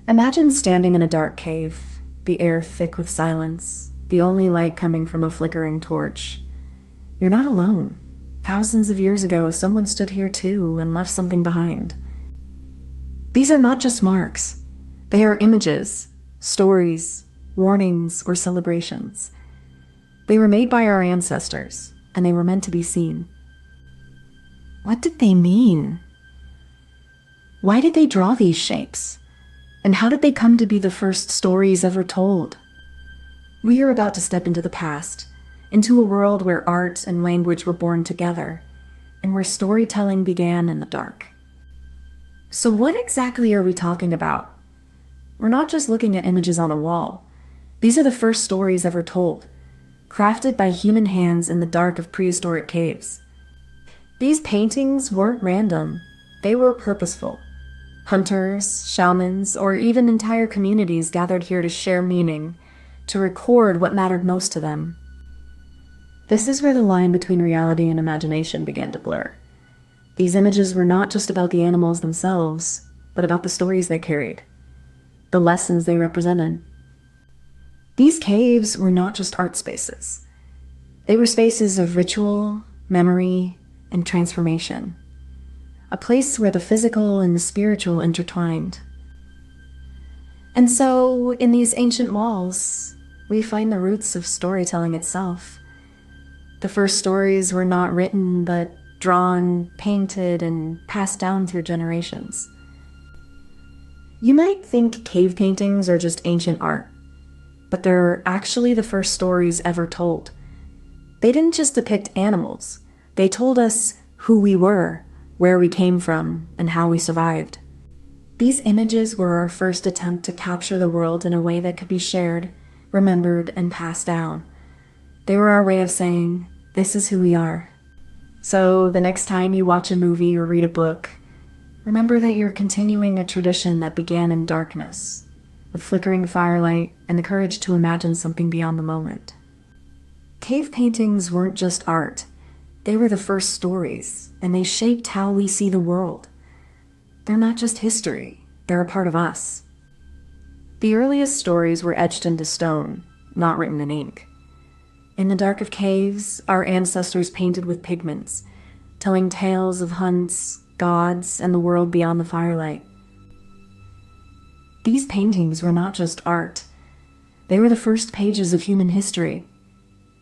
Imagine standing in a dark cave, the air thick with silence, the only light coming from a flickering torch. You're not alone. Thousands of years ago, someone stood here too and left something behind. These are not just marks. They are images, stories, warnings, or celebrations. They were made by our ancestors, and they were meant to be seen. What did they mean? Why did they draw these shapes? And how did they come to be the first stories ever told? We are about to step into the past, into a world where art and language were born together, and where storytelling began in the dark. So what exactly are we talking about? We're not just looking at images on a wall. These are the first stories ever told, crafted by human hands in the dark of prehistoric caves. These paintings weren't random. They were purposeful. Hunters, shamans, or even entire communities gathered here to share meaning, to record what mattered most to them. This is where the line between reality and imagination began to blur. These images were not just about the animals themselves, but about the stories they carried, the lessons they represented. These caves were not just art spaces. They were spaces of ritual, memory, and transformation. A place where the physical and the spiritual intertwined. And so, in these ancient walls, we find the roots of storytelling itself. The first stories were not written, but drawn, painted, and passed down through generations. You might think cave paintings are just ancient art, but they're actually the first stories ever told. They didn't just depict animals. They told us who we were, where we came from, and how we survived. These images were our first attempt to capture the world in a way that could be shared, remembered, and passed down. They were our way of saying, this is who we are. So the next time you watch a movie or read a book, remember that you're continuing a tradition that began in darkness, with flickering firelight and the courage to imagine something beyond the moment. Cave paintings weren't just art. They were the first stories, and they shaped how we see the world. They're not just history, they're a part of us. The earliest stories were etched into stone, not written in ink. In the dark of caves, our ancestors painted with pigments, telling tales of hunts, gods, and the world beyond the firelight. These paintings were not just art. They were the first pages of human history.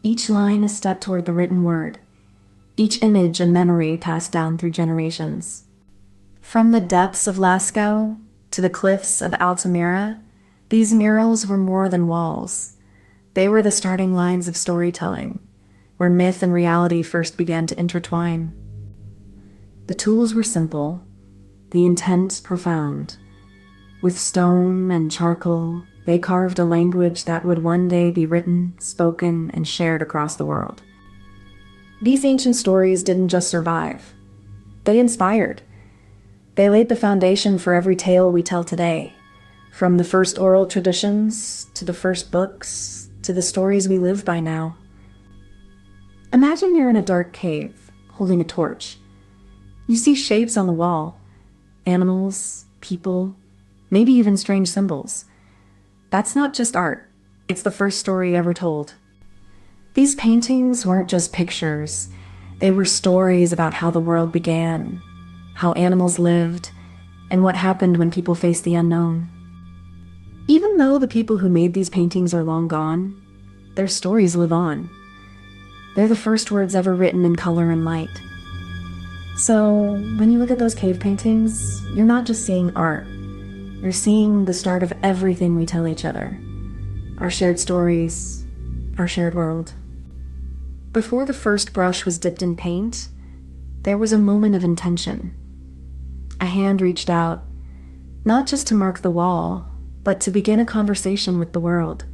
Each line a step toward the written word. Each image a memory passed down through generations. From the depths of Lascaux to the cliffs of Altamira, these murals were more than walls. They were the starting lines of storytelling, where myth and reality first began to intertwine. The tools were simple, the intent profound. With stone and charcoal, they carved a language that would one day be written, spoken, and shared across the world. These ancient stories didn't just survive. They inspired. They laid the foundation for every tale we tell today, from the first oral traditions, to the first books, to the stories we live by now. Imagine you're in a dark cave, holding a torch. You see shapes on the wall, animals, people, maybe even strange symbols. That's not just art. It's the first story ever told. These paintings weren't just pictures. They were stories about how the world began, how animals lived, and what happened when people faced the unknown. Even though the people who made these paintings are long gone, their stories live on. They're the first words ever written in color and light. So, when you look at those cave paintings, you're not just seeing art. You're seeing the start of everything we tell each other. Our shared stories, our shared world. Before the first brush was dipped in paint, there was a moment of intention. A hand reached out, not just to mark the wall, but to begin a conversation with the world.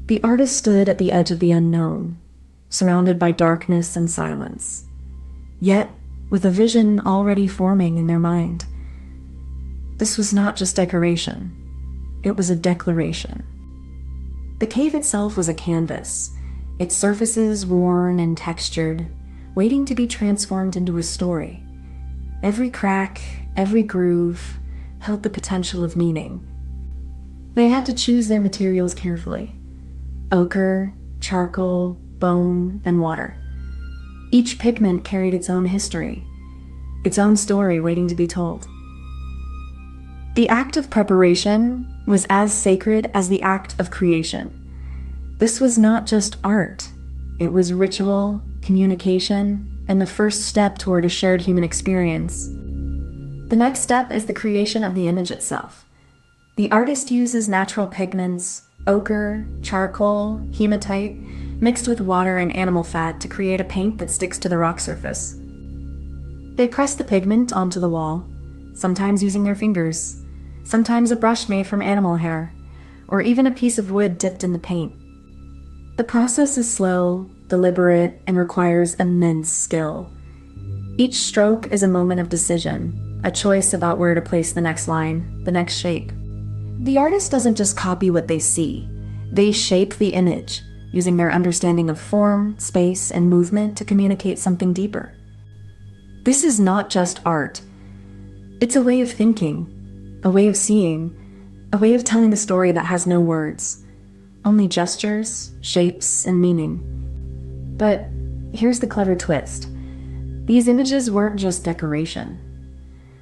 The artist stood at the edge of the unknown, surrounded by darkness and silence, yet with a vision already forming in their mind. This was not just decoration, it was a declaration. The cave itself was a canvas, its surfaces worn and textured, waiting to be transformed into a story. Every crack, every groove, held the potential of meaning. They had to choose their materials carefully: ochre, charcoal, bone, and water. Each pigment carried its own history, its own story waiting to be told. The act of preparation was as sacred as the act of creation. This was not just art. It was ritual, communication, and the first step toward a shared human experience. The next step is the creation of the image itself. The artist uses natural pigments, ochre, charcoal, hematite, mixed with water and animal fat to create a paint that sticks to the rock surface. They press the pigment onto the wall, sometimes using their fingers, sometimes a brush made from animal hair, or even a piece of wood dipped in the paint. The process is slow, deliberate, and requires immense skill. Each stroke is a moment of decision, a choice about where to place the next line, the next shape. The artist doesn't just copy what they see. They shape the image, using their understanding of form, space, and movement to communicate something deeper. This is not just art. It's a way of thinking, a way of seeing, a way of telling a story that has no words, only gestures, shapes, and meaning. But here's the clever twist. These images weren't just decoration.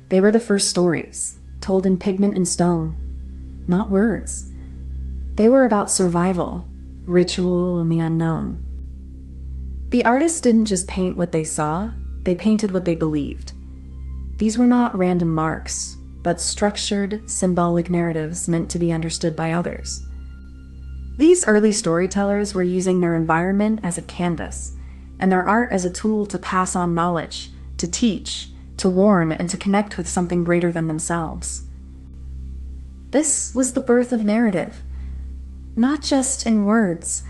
They were the first stories, told in pigment and stone, not words. They were about survival, ritual, and the unknown. The artists didn't just paint what they saw, they painted what they believed. These were not random marks, but structured, symbolic narratives meant to be understood by others. These early storytellers were using their environment as a canvas, and their art as a tool to pass on knowledge, to teach, to warn, and to connect with something greater than themselves. This was the birth of narrative, not just in words,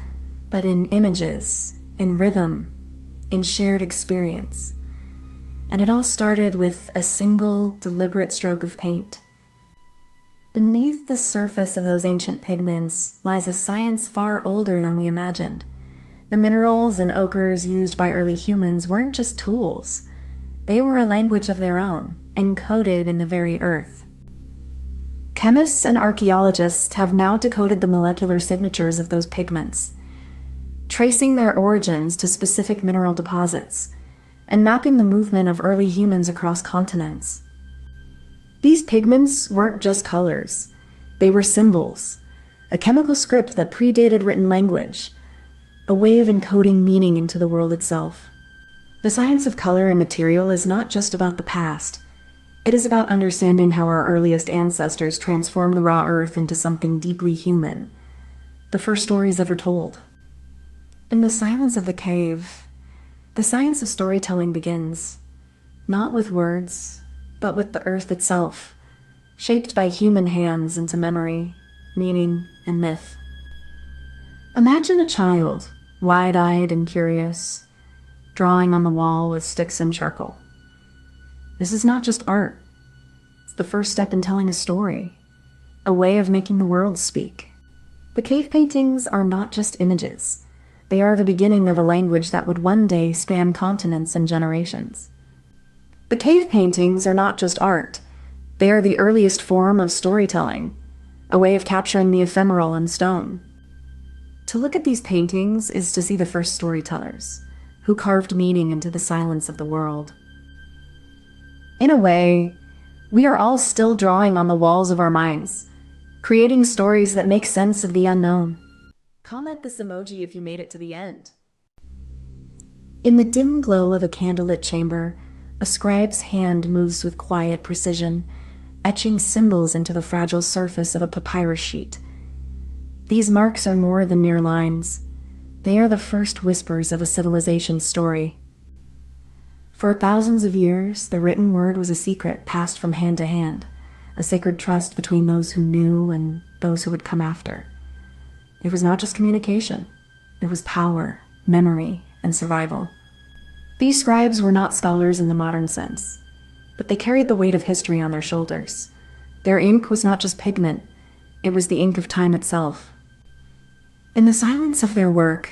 but in images, in rhythm, in shared experience. And it all started with a single, deliberate stroke of paint. Beneath the surface of those ancient pigments lies a science far older than we imagined. The minerals and ochres used by early humans weren't just tools. They were a language of their own, encoded in the very earth. Chemists and archaeologists have now decoded the molecular signatures of those pigments, tracing their origins to specific mineral deposits, and mapping the movement of early humans across continents. These pigments weren't just colors. They were symbols, a chemical script that predated written language, a way of encoding meaning into the world itself. The science of color and material is not just about the past. It is about understanding how our earliest ancestors transformed the raw earth into something deeply human, the first stories ever told. In the silence of the cave, the science of storytelling begins, not with words, but with the earth itself, shaped by human hands into memory, meaning, and myth. Imagine a child, wide-eyed and curious, drawing on the wall with sticks and charcoal. This is not just art. It's the first step in telling a story, a way of making the world speak. The cave paintings are not just images. They are the beginning of a language that would one day span continents and generations. The cave paintings are not just art. They are the earliest form of storytelling, a way of capturing the ephemeral in stone. To look at these paintings is to see the first storytellers, who carved meaning into the silence of the world. In a way, we are all still drawing on the walls of our minds, creating stories that make sense of the unknown. Comment this emoji if you made it to the end. In the dim glow of a candlelit chamber, a scribe's hand moves with quiet precision, etching symbols into the fragile surface of a papyrus sheet. These marks are more than mere lines. They are the first whispers of a civilization's story. For thousands of years, the written word was a secret passed from hand to hand, a sacred trust between those who knew and those who would come after. It was not just communication. It was power, memory, and survival. These scribes were not scholars in the modern sense, but they carried the weight of history on their shoulders. Their ink was not just pigment, it was the ink of time itself. In the silence of their work,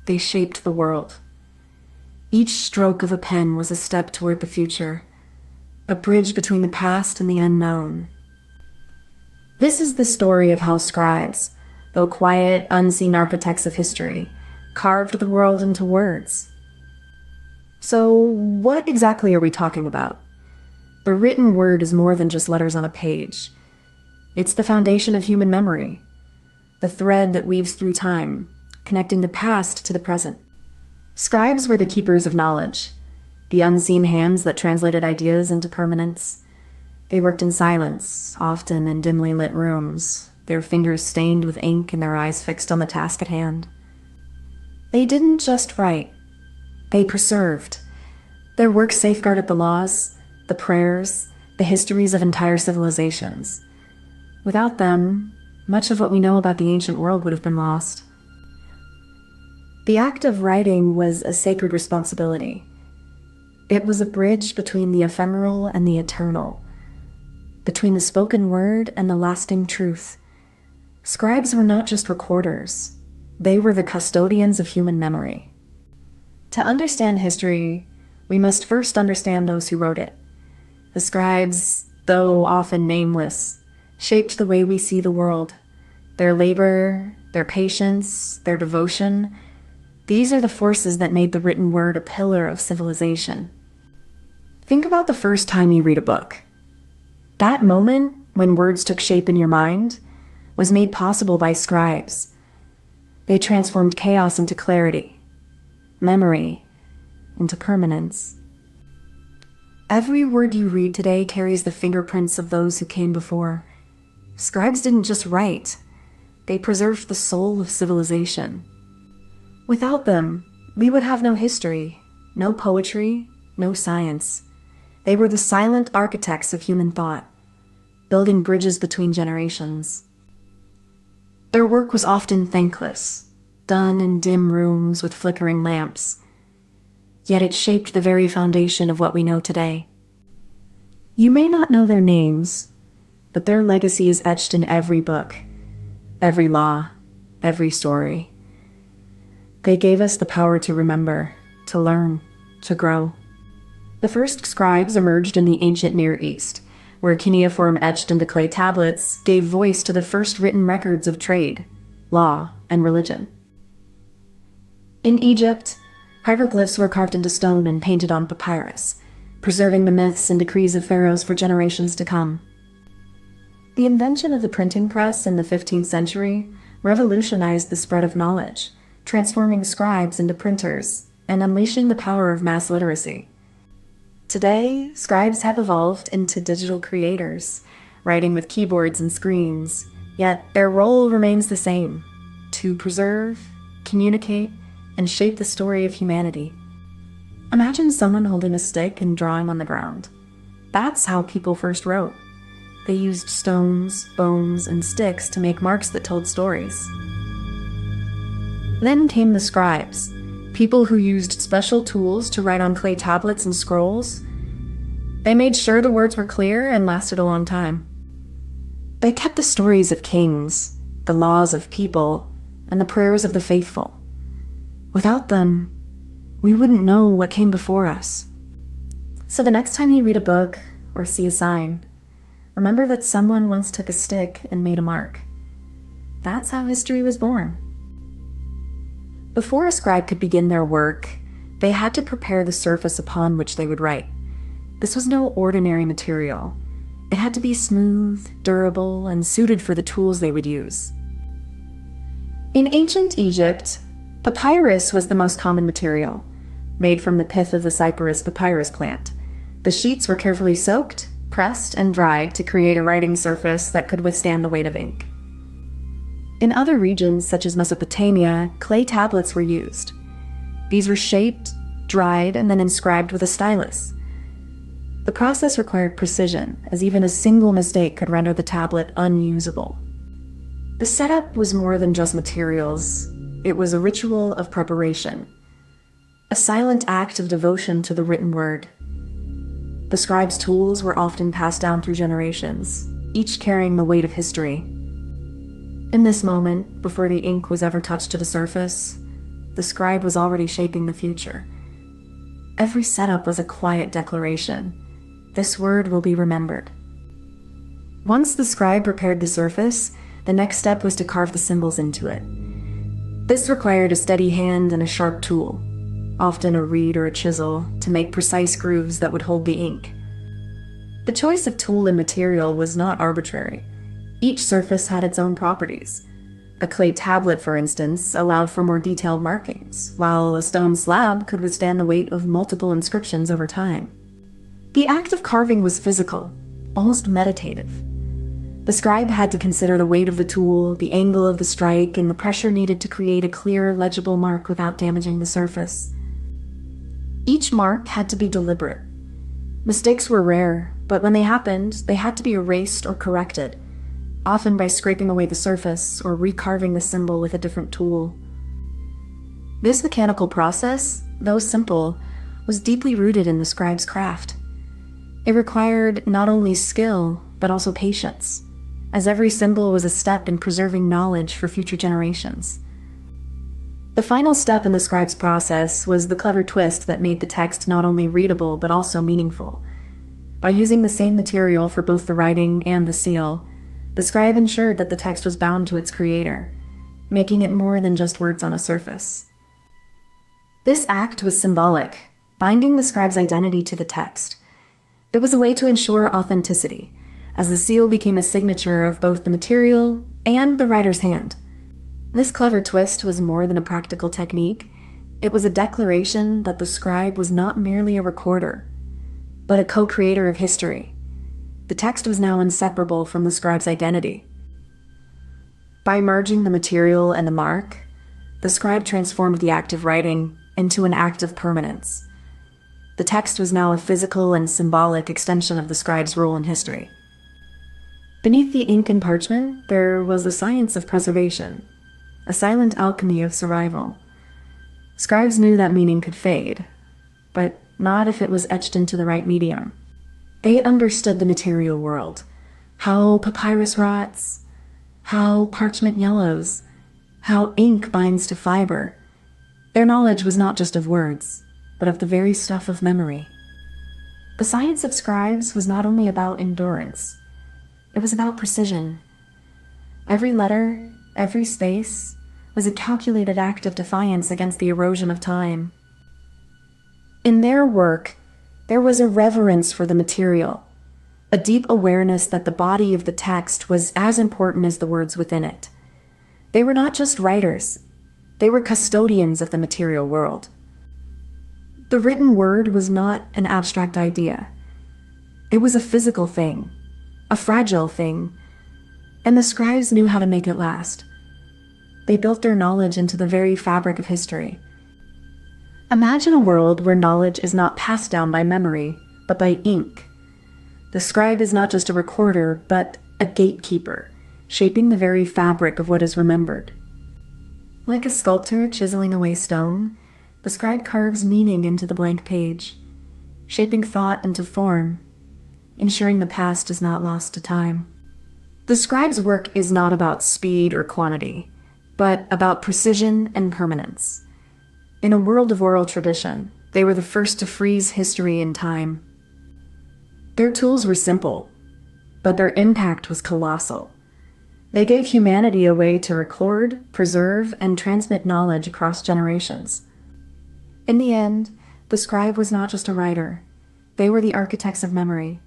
they shaped the world. Each stroke of a pen was a step toward the future, a bridge between the past and the unknown. This is the story of how scribes, though quiet, unseen architects of history, carved the world into words. So, what exactly are we talking about? The written word is more than just letters on a page. It's the foundation of human memory, the thread that weaves through time, connecting the past to the present. Scribes were the keepers of knowledge, the unseen hands that translated ideas into permanence. They worked in silence, often in dimly lit rooms, their fingers stained with ink and their eyes fixed on the task at hand. They didn't just write, they preserved. Their work safeguarded the laws, the prayers, the histories of entire civilizations. Without them, much of what we know about the ancient world would have been lost. The act of writing was a sacred responsibility. It was a bridge between the ephemeral and the eternal, between the spoken word and the lasting truth. Scribes were not just recorders. They were the custodians of human memory. To understand history, we must first understand those who wrote it. The scribes, though often nameless, shaped the way we see the world. Their labor, their patience, their devotion, these are the forces that made the written word a pillar of civilization. Think about the first time you read a book. That moment, when words took shape in your mind, was made possible by scribes. They transformed chaos into clarity, memory into permanence. Every word you read today carries the fingerprints of those who came before. Scribes didn't just write, they preserved the soul of civilization. Without them, we would have no history, no poetry, no science. They were the silent architects of human thought, building bridges between generations. Their work was often thankless, done in dim rooms with flickering lamps. Yet it shaped the very foundation of what we know today. You may not know their names, but their legacy is etched in every book, every law, every story. They gave us the power to remember, to learn, to grow. The first scribes emerged in the ancient Near East, where cuneiform etched into clay tablets gave voice to the first written records of trade, law, and religion. In Egypt, hieroglyphs were carved into stone and painted on papyrus, preserving the myths and decrees of pharaohs for generations to come. The invention of the printing press in the 15th century revolutionized the spread of knowledge, transforming scribes into printers and unleashing the power of mass literacy. Today, scribes have evolved into digital creators, writing with keyboards and screens, yet their role remains the same: to preserve, communicate, and shape the story of humanity. Imagine someone holding a stick and drawing on the ground. That's how people first wrote. They used stones, bones, and sticks to make marks that told stories. Then came the scribes, people who used special tools to write on clay tablets and scrolls. They made sure the words were clear and lasted a long time. They kept the stories of kings, the laws of people, and the prayers of the faithful. Without them, we wouldn't know what came before us. So the next time you read a book or see a sign, remember that someone once took a stick and made a mark. That's how history was born. Before a scribe could begin their work, they had to prepare the surface upon which they would write. This was no ordinary material. It had to be smooth, durable, and suited for the tools they would use. In ancient Egypt, papyrus was the most common material, made from the pith of the cyperus papyrus plant. The sheets were carefully soaked, pressed, and dried to create a writing surface that could withstand the weight of ink. In other regions, such as Mesopotamia, clay tablets were used. These were shaped, dried, and then inscribed with a stylus. The process required precision, as even a single mistake could render the tablet unusable. The setup was more than just materials. It was a ritual of preparation, a silent act of devotion to the written word. The scribe's tools were often passed down through generations, each carrying the weight of history. In this moment, before the ink was ever touched to the surface, the scribe was already shaping the future. Every setup was a quiet declaration. This word will be remembered. Once the scribe prepared the surface, the next step was to carve the symbols into it. This required a steady hand and a sharp tool, often a reed or a chisel, to make precise grooves that would hold the ink. The choice of tool and material was not arbitrary. Each surface had its own properties. A clay tablet, for instance, allowed for more detailed markings, while a stone slab could withstand the weight of multiple inscriptions over time. The act of carving was physical, almost meditative. The scribe had to consider the weight of the tool, the angle of the strike, and the pressure needed to create a clear, legible mark without damaging the surface. Each mark had to be deliberate. Mistakes were rare, but when they happened, they had to be erased or corrected, often by scraping away the surface or recarving the symbol with a different tool. This mechanical process, though simple, was deeply rooted in the scribe's craft. It required not only skill, but also patience, as every symbol was a step in preserving knowledge for future generations. The final step in the scribe's process was the clever twist that made the text not only readable but also meaningful. By using the same material for both the writing and the seal, the scribe ensured that the text was bound to its creator, making it more than just words on a surface. This act was symbolic, binding the scribe's identity to the text. It was a way to ensure authenticity, as the seal became a signature of both the material and the writer's hand. This clever twist was more than a practical technique. It was a declaration that the scribe was not merely a recorder, but a co-creator of history. The text was now inseparable from the scribe's identity. By merging the material and the mark, the scribe transformed the act of writing into an act of permanence. The text was now a physical and symbolic extension of the scribe's role in history. Beneath the ink and parchment, there was the science of preservation, a silent alchemy of survival. Scribes knew that meaning could fade, but not if it was etched into the right medium. They understood the material world, how papyrus rots, how parchment yellows, how ink binds to fiber. Their knowledge was not just of words, but of the very stuff of memory. The science of scribes was not only about endurance, it was about precision. Every letter, every space, was a calculated act of defiance against the erosion of time. In their work, there was a reverence for the material, a deep awareness that the body of the text was as important as the words within it. They were not just writers, they were custodians of the material world. The written word was not an abstract idea. It was a physical thing, a fragile thing, and the scribes knew how to make it last. They built their knowledge into the very fabric of history. Imagine a world where knowledge is not passed down by memory, but by ink. The scribe is not just a recorder, but a gatekeeper, shaping the very fabric of what is remembered. Like a sculptor chiseling away stone, the scribe carves meaning into the blank page, shaping thought into form, ensuring the past is not lost to time. The scribe's work is not about speed or quantity, but about precision and permanence. In a world of oral tradition, they were the first to freeze history in time. Their tools were simple, but their impact was colossal. They gave humanity a way to record, preserve, and transmit knowledge across generations. In the end, the scribe was not just a writer. They were the architects of memory,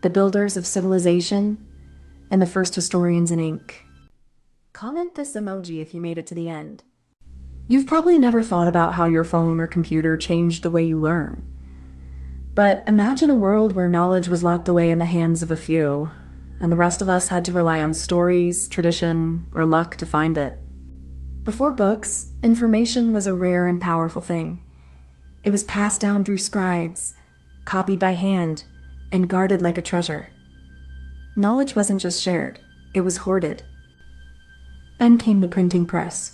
the builders of civilization, and the first historians in ink. Comment this emoji if you made it to the end. You've probably never thought about how your phone or computer changed the way you learn. But imagine a world where knowledge was locked away in the hands of a few, and the rest of us had to rely on stories, tradition, or luck to find it. Before books, information was a rare and powerful thing. It was passed down through scribes, copied by hand, and guarded like a treasure. Knowledge wasn't just shared, it was hoarded. Then came the printing press,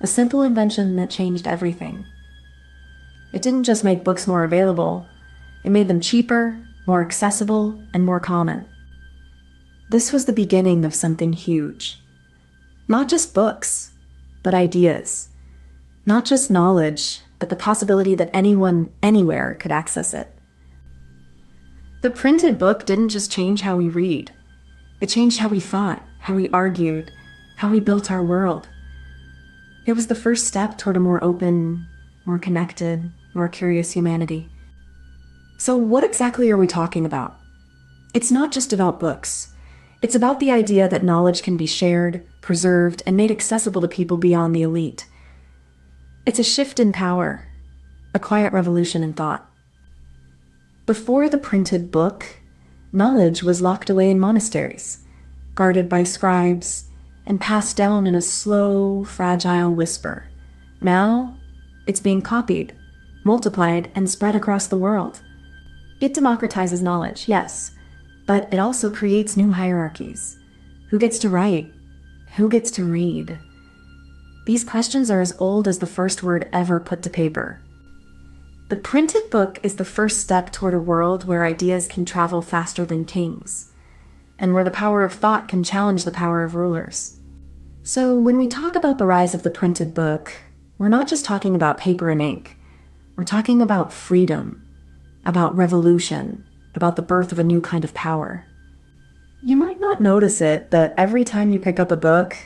a simple invention that changed everything. It didn't just make books more available, it made them cheaper, more accessible, and more common. This was the beginning of something huge. Not just books, but ideas. Not just knowledge, but the possibility that anyone, anywhere could access it. The printed book didn't just change how we read. It changed how we thought, how we argued, how we built our world. It was the first step toward a more open, more connected, more curious humanity. So what exactly are we talking about? It's not just about books. It's about the idea that knowledge can be shared, preserved, and made accessible to people beyond the elite. It's a shift in power, a quiet revolution in thought. Before the printed book, knowledge was locked away in monasteries, guarded by scribes, and passed down in a slow, fragile whisper. Now, it's being copied, multiplied, and spread across the world. It democratizes knowledge, yes, but it also creates new hierarchies. Who gets to write? Who gets to read? These questions are as old as the first word ever put to paper. The printed book is the first step toward a world where ideas can travel faster than kings, and where the power of thought can challenge the power of rulers. So when we talk about the rise of the printed book, we're not just talking about paper and ink. We're talking about freedom, about revolution, about the birth of a new kind of power. You might not notice it, but every time you pick up a book,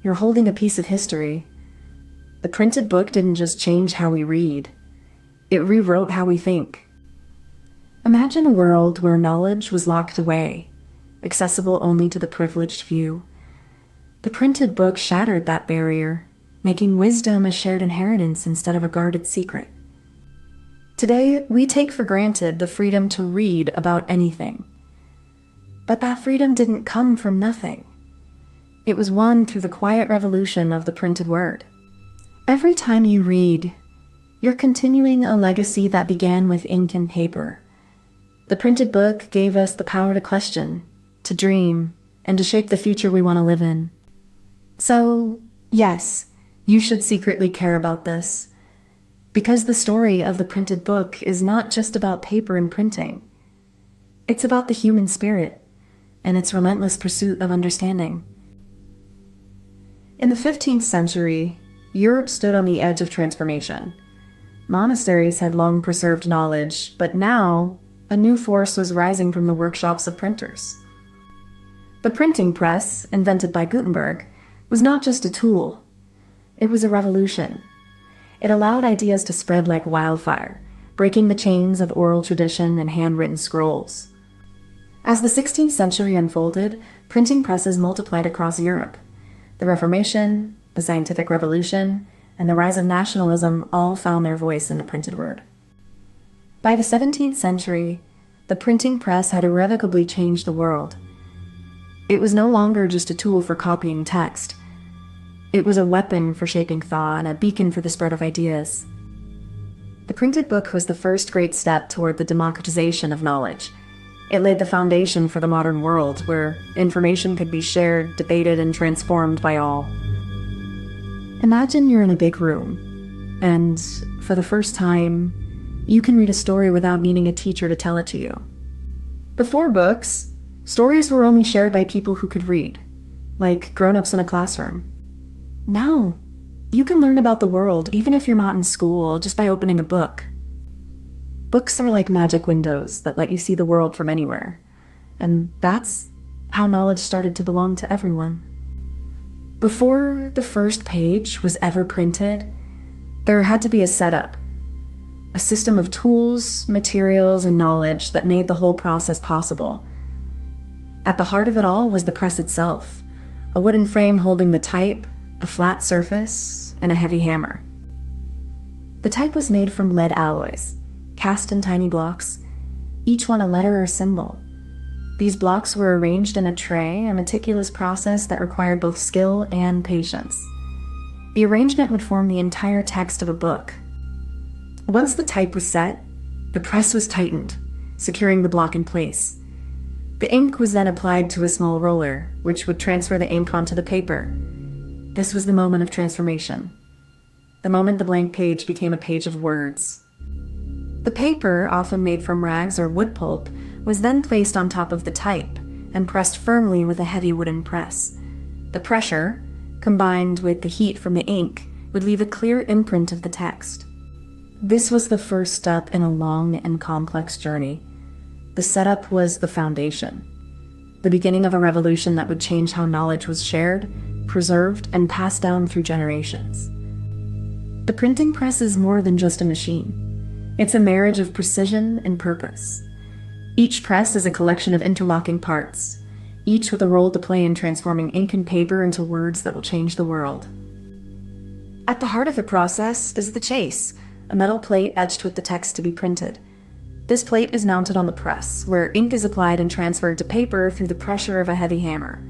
you're holding a piece of history. The printed book didn't just change how we read. It rewrote how we think. Imagine a world where knowledge was locked away, accessible only to the privileged few. The printed book shattered that barrier, making wisdom a shared inheritance instead of a guarded secret. Today, we take for granted the freedom to read about anything. But that freedom didn't come from nothing. It was won through the quiet revolution of the printed word. Every time you read, you're continuing a legacy that began with ink and paper. The printed book gave us the power to question, to dream, and to shape the future we want to live in. So, yes, you should secretly care about this. Because the story of the printed book is not just about paper and printing. It's about the human spirit and its relentless pursuit of understanding. In the 15th century, Europe stood on the edge of transformation. Monasteries had long preserved knowledge, but now a new force was rising from the workshops of printers. The printing press, invented by Gutenberg, was not just a tool. It was a revolution. It allowed ideas to spread like wildfire, breaking the chains of oral tradition and handwritten scrolls. As the 16th century unfolded, printing presses multiplied across Europe. The Reformation, the Scientific Revolution, and the rise of nationalism all found their voice in the printed word. By the 17th century, the printing press had irrevocably changed the world. It was no longer just a tool for copying text. It was a weapon for shaping thought and a beacon for the spread of ideas. The printed book was the first great step toward the democratization of knowledge. It laid the foundation for the modern world, where information could be shared, debated, and transformed by all. Imagine you're in a big room, and for the first time, you can read a story without needing a teacher to tell it to you. Before books, stories were only shared by people who could read, like grown-ups in a classroom. Now, you can learn about the world even if you're not in school just by opening a book. Books are like magic windows that let you see the world from anywhere, and that's how knowledge started to belong to everyone. Before the first page was ever printed, there had to be a setup, a system of tools, materials, and knowledge that made the whole process possible. At the heart of it all was the press itself, a wooden frame holding the type, a flat surface, and a heavy hammer. The type was made from lead alloys, cast in tiny blocks, each one a letter or symbol. These blocks were arranged in a tray, a meticulous process that required both skill and patience. The arrangement would form the entire text of a book. Once the type was set, the press was tightened, securing the block in place. The ink was then applied to a small roller, which would transfer the ink onto the paper. This was the moment of transformation. The moment the blank page became a page of words. The paper, often made from rags or wood pulp, was then placed on top of the type and pressed firmly with a heavy wooden press. The pressure, combined with the heat from the ink, would leave a clear imprint of the text. This was the first step in a long and complex journey. The setup was the foundation. the beginning of a revolution that would change how knowledge was shared, preserved, and passed down through generations. The printing press is more than just a machine. It's a marriage of precision and purpose. Each press is a collection of interlocking parts, each with a role to play in transforming ink and paper into words that will change the world. At the heart of the process is the chase, a metal plate etched with the text to be printed. This plate is mounted on the press, where ink is applied and transferred to paper through the pressure of a heavy hammer.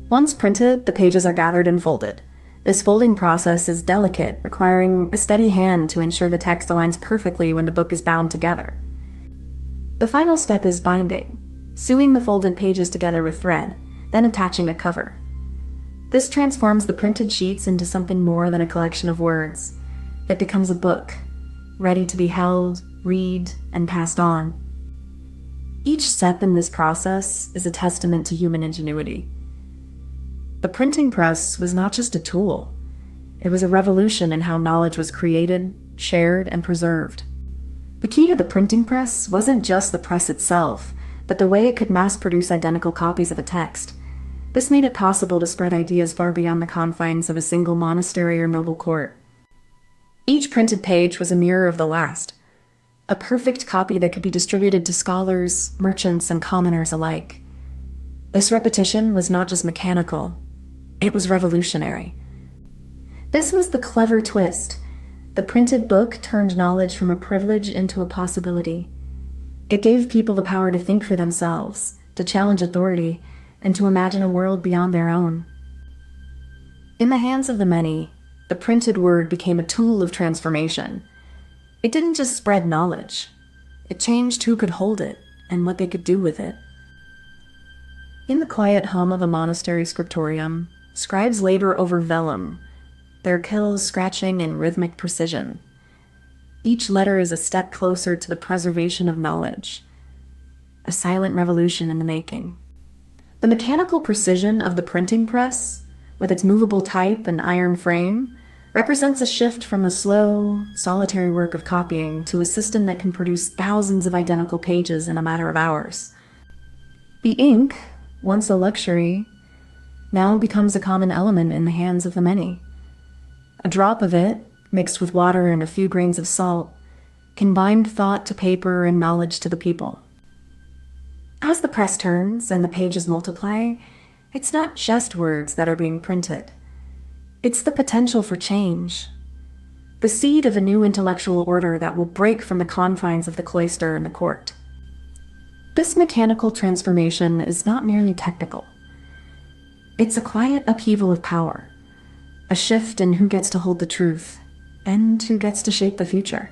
Once printed, the pages are gathered and folded. This folding process is delicate, requiring a steady hand to ensure the text aligns perfectly when the book is bound together. The final step is binding, sewing the folded pages together with thread, then attaching a cover. This transforms the printed sheets into something more than a collection of words. It becomes a book, ready to be held, read, and passed on. Each step in this process is a testament to human ingenuity. The printing press was not just a tool. It was a revolution in how knowledge was created, shared, and preserved. The key to the printing press wasn't just the press itself, but the way it could mass-produce identical copies of a text. This made it possible to spread ideas far beyond the confines of a single monastery or noble court. Each printed page was a mirror of the last, a perfect copy that could be distributed to scholars, merchants, and commoners alike. This repetition was not just mechanical, it was revolutionary. This was the clever twist. The printed book turned knowledge from a privilege into a possibility. It gave people the power to think for themselves, to challenge authority, and to imagine a world beyond their own. In the hands of the many, the printed word became a tool of transformation. It didn't just spread knowledge. It changed who could hold it and what they could do with it. In the quiet hum of a monastery scriptorium, scribes labor over vellum, their quills scratching in rhythmic precision. Each letter is a step closer to the preservation of knowledge, a silent revolution in the making. The mechanical precision of the printing press, with its movable type and iron frame, represents a shift from the slow, solitary work of copying to a system that can produce thousands of identical pages in a matter of hours. The ink, once a luxury, now becomes a common element in the hands of the many. A drop of it, mixed with water and a few grains of salt, can bind thought to paper and knowledge to the people. As the press turns and the pages multiply, it's not just words that are being printed. It's the potential for change, the seed of a new intellectual order that will break from the confines of the cloister and the court. This mechanical transformation is not merely technical. It's a quiet upheaval of power, a shift in who gets to hold the truth and who gets to shape the future.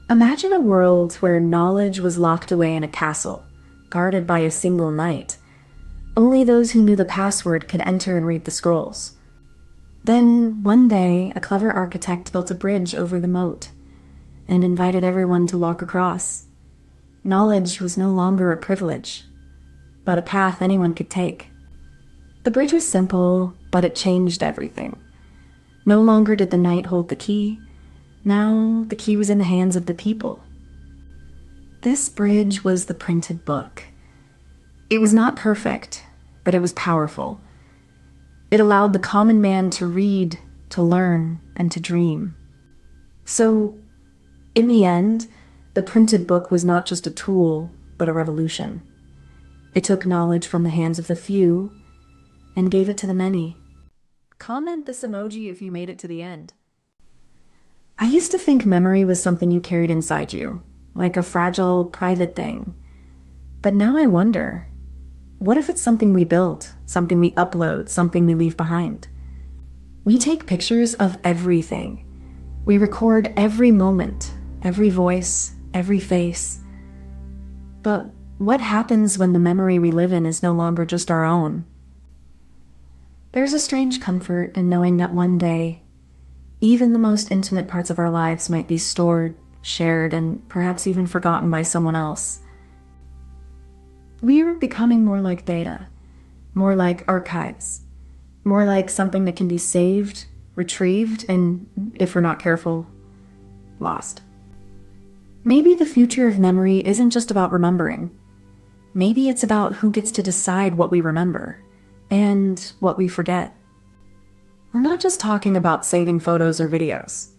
Imagine a world where knowledge was locked away in a castle, guarded by a single knight. Only those who knew the password could enter and read the scrolls. Then, one day, a clever architect built a bridge over the moat and invited everyone to walk across. Knowledge was no longer a privilege, but a path anyone could take. The bridge was simple, but it changed everything. No longer did the knight hold the key. Now, the key was in the hands of the people. This bridge was the printed book. It was not perfect, but it was powerful. It allowed the common man to read, to learn, and to dream. So, in the end, the printed book was not just a tool, but a revolution. It took knowledge from the hands of the few and gave it to the many. Comment this emoji if you made it to the end. I used to think memory was something you carried inside you, like a fragile, private thing. But now I wonder, what if it's something we build, something we upload, something we leave behind? We take pictures of everything. We record every moment, every voice, every face. But what happens when the memory we live in is no longer just our own? There's a strange comfort in knowing that one day, even the most intimate parts of our lives might be stored, shared, and perhaps even forgotten by someone else. We are becoming more like data, more like archives, more like something that can be saved, retrieved, and, if we're not careful, lost. Maybe the future of memory isn't just about remembering. Maybe it's about who gets to decide what we remember and what we forget. We're not just talking about saving photos or videos.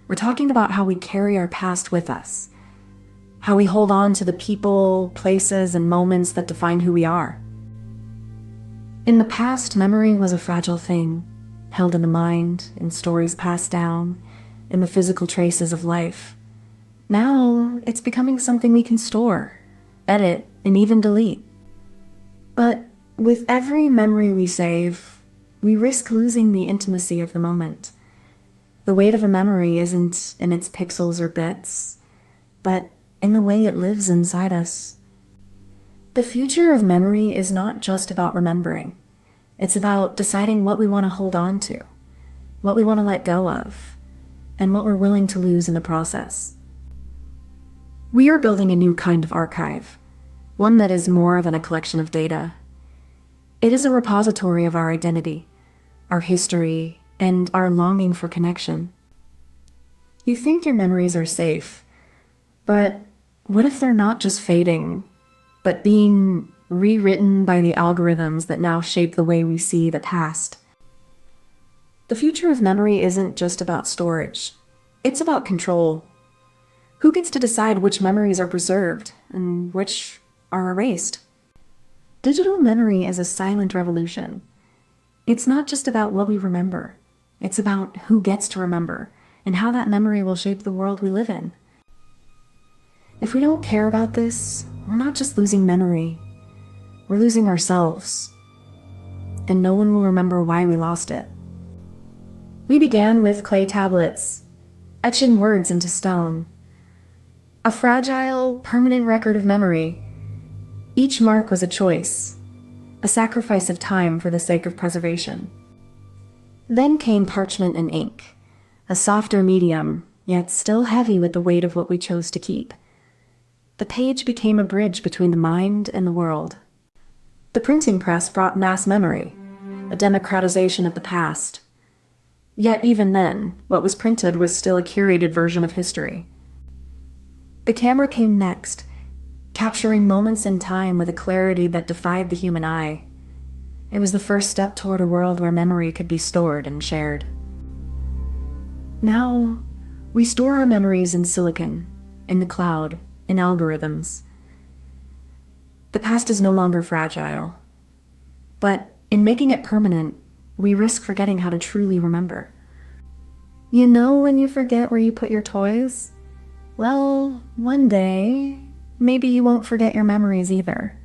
We're talking about how we carry our past with us, how we hold on to the people, places, and moments that define who we are. In the past, memory was a fragile thing, held in the mind, in stories passed down, in the physical traces of life. Now, it's becoming something we can store, edit, and even delete. But with every memory we save, we risk losing the intimacy of the moment. The weight of a memory isn't in its pixels or bits, but in the way it lives inside us. The future of memory is not just about remembering. It's about deciding what we want to hold on to, what we want to let go of, and what we're willing to lose in the process. We are building a new kind of archive, one that is more than a collection of data. It is a repository of our identity, our history, and our longing for connection. You think your memories are safe, but what if they're not just fading, but being rewritten by the algorithms that now shape the way we see the past? The future of memory isn't just about storage. It's about control. Who gets to decide which memories are preserved and which are erased? Digital memory is a silent revolution. It's not just about what we remember. It's about who gets to remember and how that memory will shape the world we live in. If we don't care about this, we're not just losing memory. We're losing ourselves. And no one will remember why we lost it. We began with clay tablets, etching words into stone. A fragile, permanent record of memory. Each mark was a choice, a sacrifice of time for the sake of preservation. Then came parchment and ink, a softer medium, yet still heavy with the weight of what we chose to keep. The page became a bridge between the mind and the world. The printing press brought mass memory, a democratization of the past. Yet even then, what was printed was still a curated version of history. The camera came next, capturing moments in time with a clarity that defied the human eye. It was the first step toward a world where memory could be stored and shared. Now, we store our memories in silicon, in the cloud, in algorithms. The past is no longer fragile, but in making it permanent, we risk forgetting how to truly remember. You know when you forget where you put your toys? Well, one day, maybe you won't forget your memories either.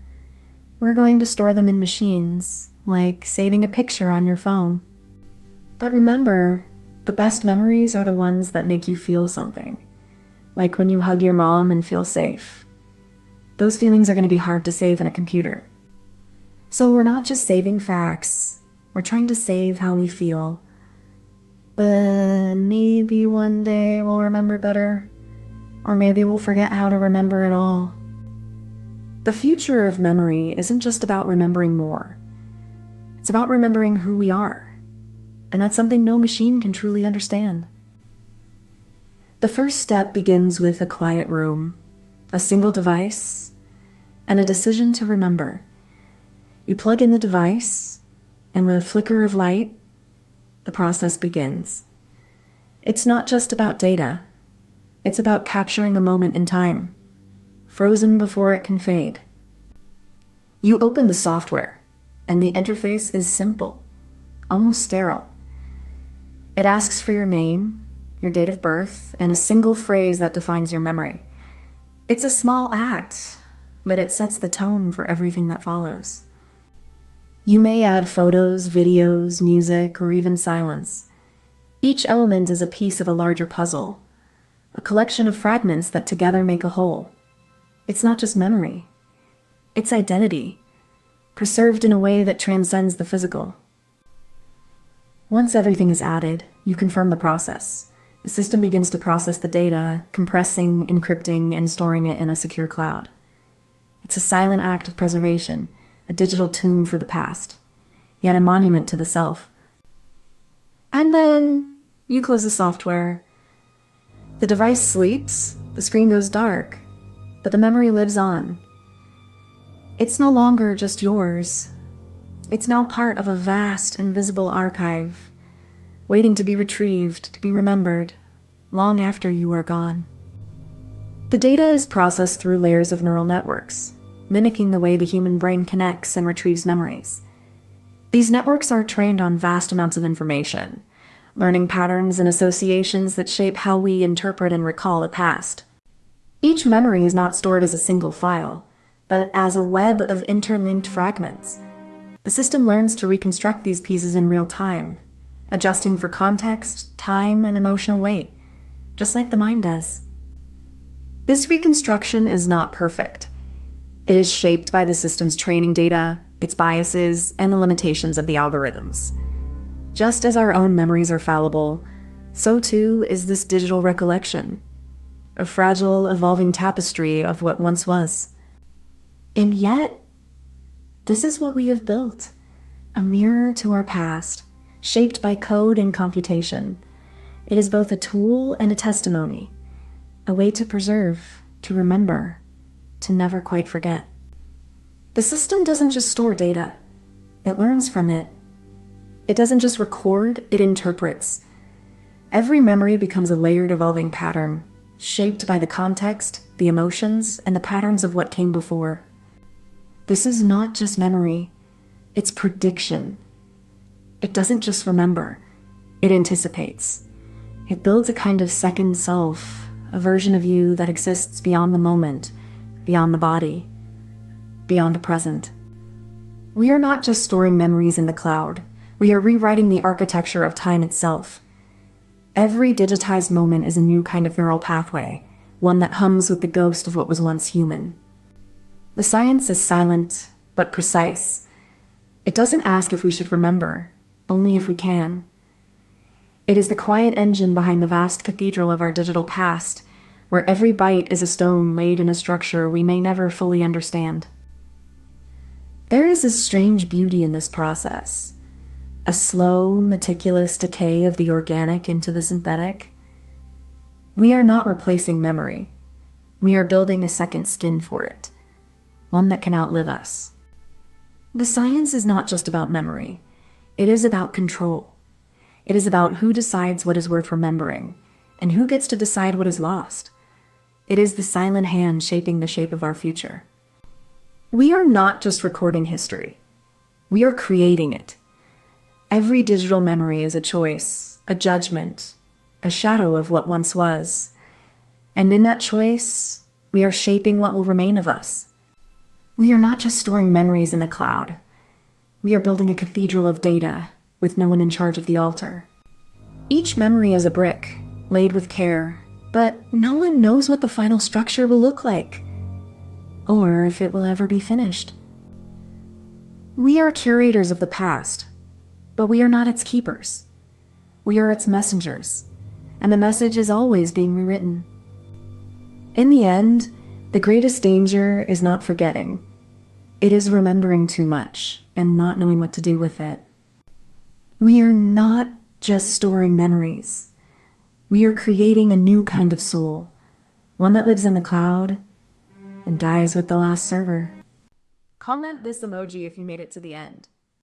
We're going to store them in machines, like saving a picture on your phone. But remember, the best memories are the ones that make you feel something. Like when you hug your mom and feel safe. Those feelings are going to be hard to save in a computer. So we're not just saving facts, we're trying to save how we feel. But maybe one day we'll remember better. Or maybe we'll forget how to remember at all. The future of memory isn't just about remembering more. It's about remembering who we are. And that's something no machine can truly understand. The first step begins with a quiet room, a single device, and a decision to remember. You plug in the device, and with a flicker of light, the process begins. It's not just about data. It's about capturing a moment in time, frozen before it can fade. You open the software, and the interface is simple, almost sterile. It asks for your name, your date of birth, and a single phrase that defines your memory. It's a small act, but it sets the tone for everything that follows. You may add photos, videos, music, or even silence. Each element is a piece of a larger puzzle, a collection of fragments that together make a whole. It's not just memory. It's identity, preserved in a way that transcends the physical. Once everything is added, you confirm the process. The system begins to process the data, compressing, encrypting, and storing it in a secure cloud. It's a silent act of preservation, a digital tomb for the past, yet a monument to the self. And then you close the software. The device sleeps, the screen goes dark, but the memory lives on. It's no longer just yours. It's now part of a vast, invisible archive, waiting to be retrieved, to be remembered, long after you are gone. The data is processed through layers of neural networks, mimicking the way the human brain connects and retrieves memories. These networks are trained on vast amounts of information, learning patterns and associations that shape how we interpret and recall the past. Each memory is not stored as a single file, but as a web of interlinked fragments. The system learns to reconstruct these pieces in real time, adjusting for context, time, and emotional weight, just like the mind does. This reconstruction is not perfect. It is shaped by the system's training data, its biases, and the limitations of the algorithms. Just as our own memories are fallible, so too is this digital recollection, a fragile, evolving tapestry of what once was. And yet, this is what we have built, a mirror to our past, shaped by code and computation. It is both a tool and a testimony, a way to preserve, to remember, to never quite forget. The system doesn't just store data, it learns from it. It doesn't just record, it interprets. Every memory becomes a layered, evolving pattern, shaped by the context, the emotions, and the patterns of what came before. This is not just memory, it's prediction. It doesn't just remember, it anticipates. It builds a kind of second self, a version of you that exists beyond the moment, beyond the body, beyond the present. We are not just storing memories in the cloud, we are rewriting the architecture of time itself. Every digitized moment is a new kind of neural pathway, one that hums with the ghost of what was once human. The science is silent, but precise. It doesn't ask if we should remember, only if we can. It is the quiet engine behind the vast cathedral of our digital past, where every byte is a stone laid in a structure we may never fully understand. There is a strange beauty in this process, a slow, meticulous decay of the organic into the synthetic. We are not replacing memory. We are building a second skin for it, one that can outlive us. The science is not just about memory. It is about control. It is about who decides what is worth remembering, and who gets to decide what is lost. It is the silent hand shaping the shape of our future. We are not just recording history. We are creating it. Every digital memory is a choice, a judgment, a shadow of what once was. And in that choice, we are shaping what will remain of us. We are not just storing memories in the cloud. We are building a cathedral of data with no one in charge of the altar. Each memory is a brick, laid with care, but no one knows what the final structure will look like, or if it will ever be finished. We are curators of the past, but we are not its keepers. We are its messengers, and the message is always being rewritten. In the end, the greatest danger is not forgetting. It is remembering too much and not knowing what to do with it. We are not just storing memories. We are creating a new kind of soul, one that lives in the cloud and dies with the last server. Comment this emoji if you made it to the end.